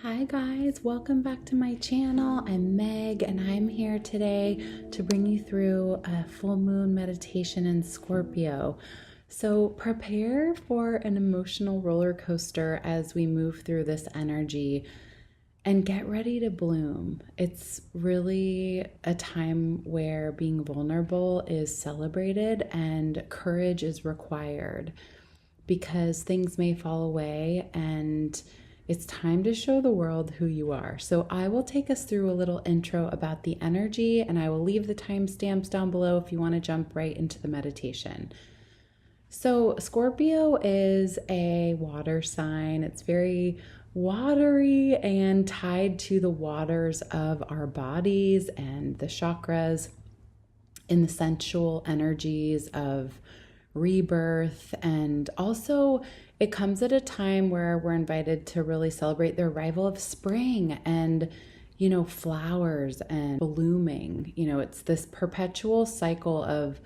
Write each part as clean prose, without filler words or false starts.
Hi guys, welcome back to my channel. I'm Meg and I'm here today to bring you through a full moon meditation in Scorpio. So prepare for an emotional roller coaster as we move through this energy and get ready to bloom. It's really a time where being vulnerable is celebrated and courage is required because things may fall away and it's time to show the world who you are. So I will take us through a little intro about the energy and I will leave the timestamps down below if you want to jump right into the meditation. So Scorpio is a water sign. It's very watery and tied to the waters of our bodies and the chakras in the sensual energies of rebirth. And also it comes at a time where we're invited to really celebrate the arrival of spring and flowers and blooming. It's this perpetual cycle of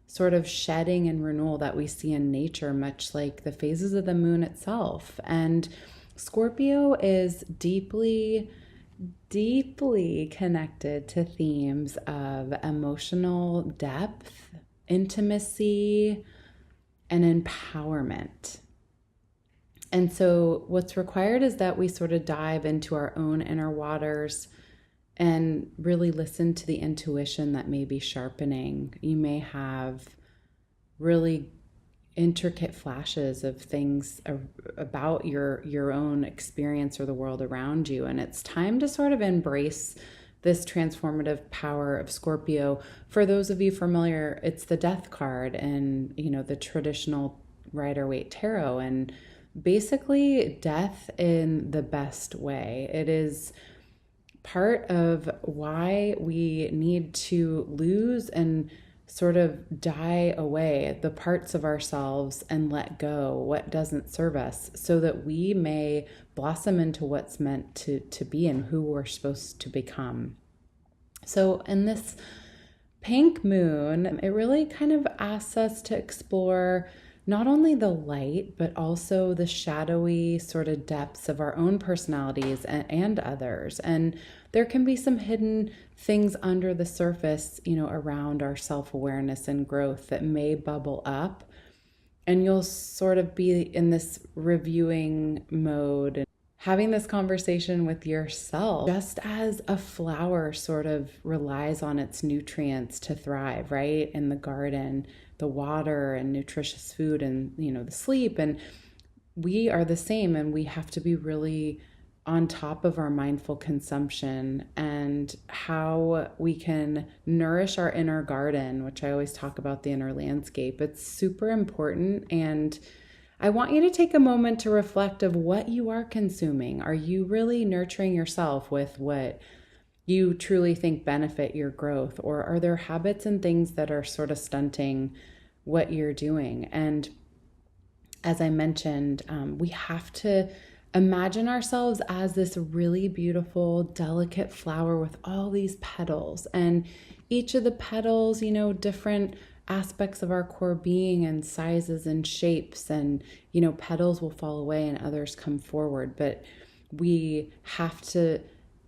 sort of shedding and renewal that we see in nature, much like the phases of the moon itself. And Scorpio is deeply connected to themes of emotional depth, intimacy, and empowerment. And so what's required is that we sort of dive into our own inner waters and really listen to the intuition that may be sharpening. You may have really intricate flashes of things about your own experience or the world around you. And it's time to sort of embrace this transformative power of Scorpio. For those of you familiar, it's the death card and, the traditional Rider-Waite tarot. And basically death in the best way. It is part of why we need to lose and sort of die away the parts of ourselves and let go what doesn't serve us so that we may blossom into what's meant to be and who we're supposed to become. So in this pink moon, it really kind of asks us to explore not only the light, but also the shadowy sort of depths of our own personalities and others. And there can be some hidden things under the surface, around our self-awareness and growth that may bubble up. And you'll sort of be in this reviewing mode and having this conversation with yourself, just as a flower sort of relies on its nutrients to thrive, right? In the garden, the water and nutritious food and, the sleep. And we are the same, and we have to be really on top of our mindful consumption and how we can nourish our inner garden, which I always talk about the inner landscape. It's super important. And I want you to take a moment to reflect of what you are consuming. Are you really nurturing yourself with what you truly think benefit your growth? Or are there habits and things that are sort of stunting what you're doing? And as I mentioned, we have to imagine ourselves as this really beautiful, delicate flower with all these petals. And each of the petals, different aspects of our core being and sizes and shapes, and petals will fall away and others come forward, but we have to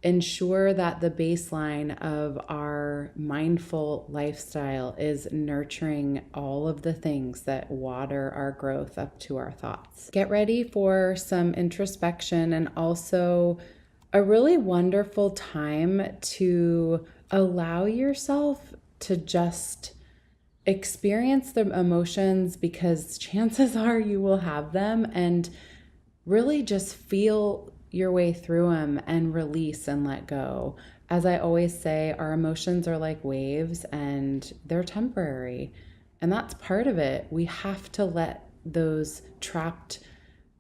ensure that the baseline of our mindful lifestyle is nurturing all of the things that water our growth up to our thoughts. Get ready for some introspection and also a really wonderful time to allow yourself to just experience the emotions, because chances are you will have them, and really just feel your way through them and release and let go. As I always say, our emotions are like waves and they're temporary, and that's part of it. We have to let those trapped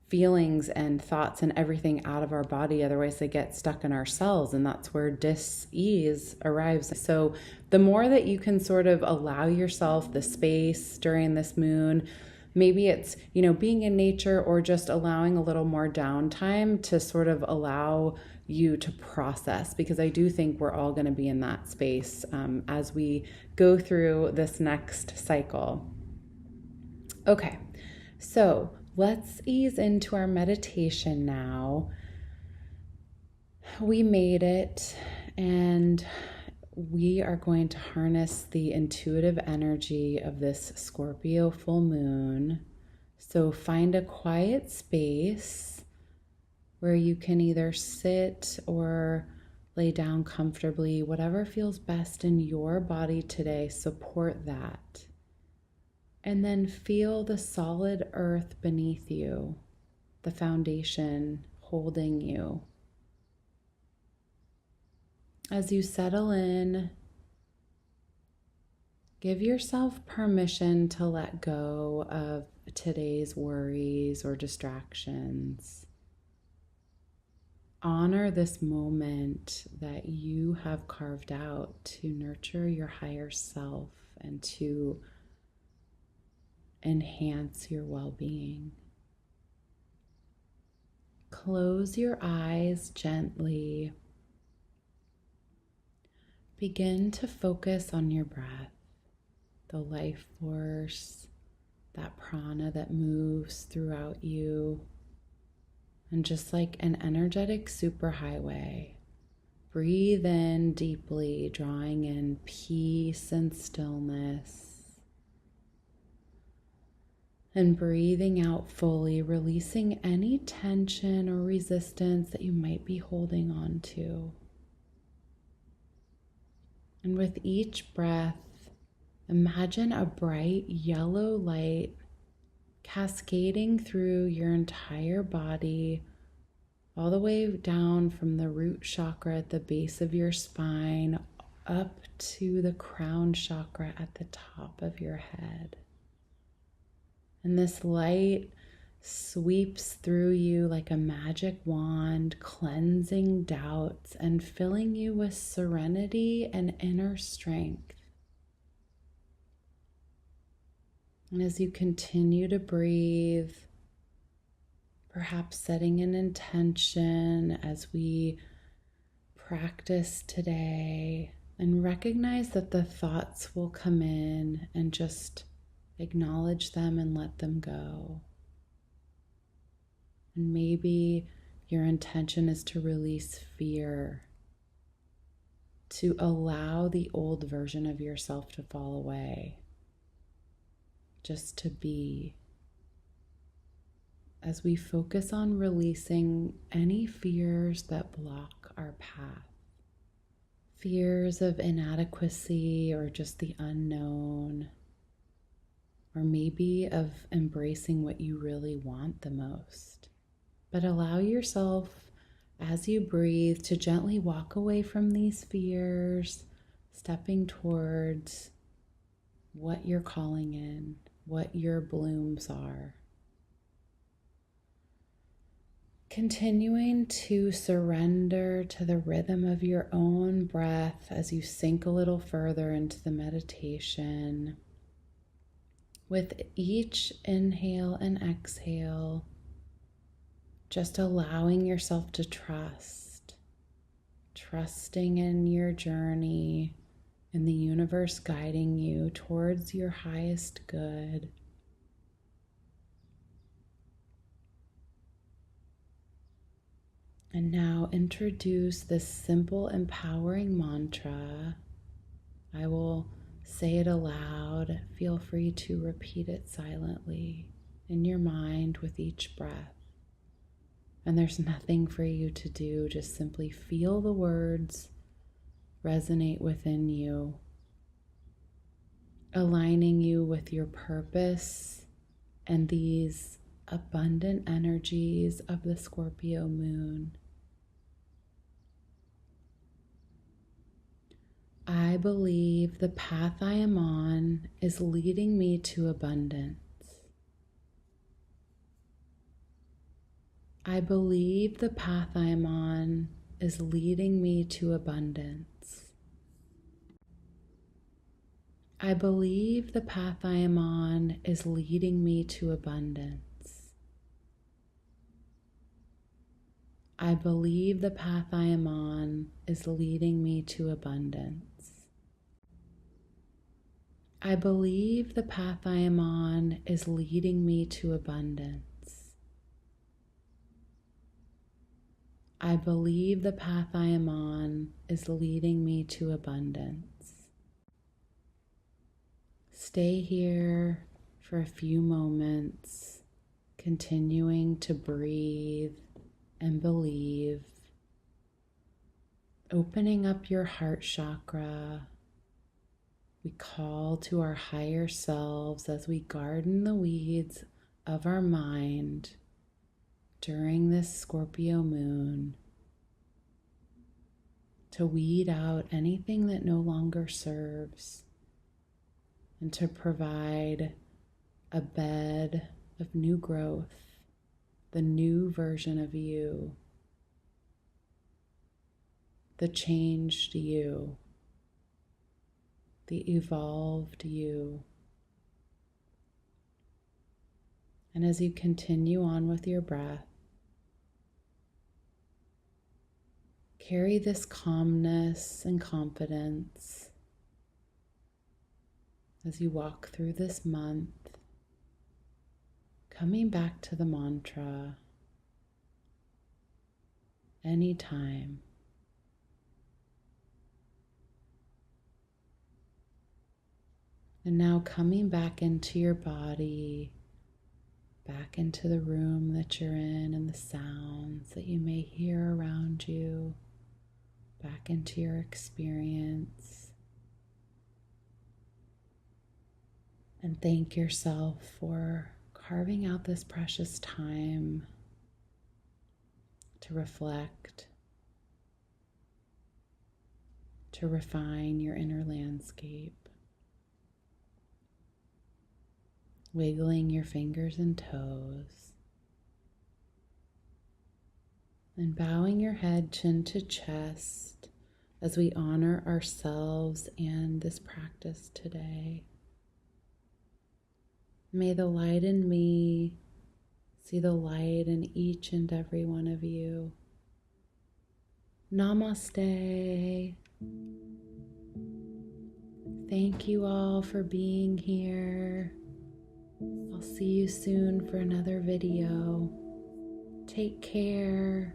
feelings and thoughts and everything out of our body, otherwise they get stuck in our cells, and that's where dis-ease arrives. So the more that you can sort of allow yourself the space during this moon, maybe it's, being in nature or just allowing a little more downtime to sort of allow you to process, because I do think we're all going to be in that space as we go through this next cycle. Okay, so let's ease into our meditation now. we made it, and we are going to harness the intuitive energy of this Scorpio full moon. So find a quiet space where you can either sit or lay down comfortably, whatever feels best in your body today. Support that. And then feel the solid earth beneath you, the foundation holding you. As you settle in, give yourself permission to let go of today's worries or distractions. Honor this moment that you have carved out to nurture your higher self and to enhance your well-being. Close your eyes gently. Begin to focus on your breath, the life force, that prana that moves throughout you. And just like an energetic superhighway, breathe in deeply, drawing in peace and stillness. And breathing out fully, releasing any tension or resistance that you might be holding on to. And with each breath, imagine a bright yellow light cascading through your entire body, all the way down from the root chakra at the base of your spine, up to the crown chakra at the top of your head. And this light sweeps through you like a magic wand, cleansing doubts and filling you with serenity and inner strength. And as you continue to breathe, perhaps setting an intention as we practice today, and recognize that the thoughts will come in, and just acknowledge them and let them go. And maybe your intention is to release fear, to allow the old version of yourself to fall away, just to be. As we focus on releasing any fears that block our path, fears of inadequacy or just the unknown, or maybe of embracing what you really want the most. But allow yourself, as you breathe, to gently walk away from these fears, stepping towards what you're calling in, what your blooms are. Continuing to surrender to the rhythm of your own breath as you sink a little further into the meditation. With each inhale and exhale, just allowing yourself to trust, trusting in your journey, in the universe guiding you towards your highest good. And now introduce this simple, empowering mantra. I will say it aloud. Feel free to repeat it silently in your mind with each breath. And there's nothing for you to do. Just simply feel the words resonate within you, aligning you with your purpose and these abundant energies of the Scorpio moon. I believe the path I am on is leading me to abundance. I believe the path I am on is leading me to abundance. I believe the path I am on is leading me to abundance. I believe the path I am on is leading me to abundance. I believe the path I am on is leading me to abundance. I believe the path I am on is leading me to abundance. Stay here for a few moments, continuing to breathe and believe, opening up your heart chakra. We call to our higher selves as we garden the weeds of our mind during this Scorpio moon to weed out anything that no longer serves and to provide a bed of new growth, the new version of you, the changed you, the evolved you. And as you continue on with your breath, carry this calmness and confidence as you walk through this month, coming back to the mantra anytime. And now coming back into your body, back into the room that you're in and the sounds that you may hear around you, back into your experience. And thank yourself for carving out this precious time to reflect, to refine your inner landscape. Wiggling your fingers and toes, and bowing your head chin to chest as we honor ourselves and this practice today. May the light in me see the light in each and every one of you. Namaste. Thank you all for being here. I'll see you soon for another video. Take care.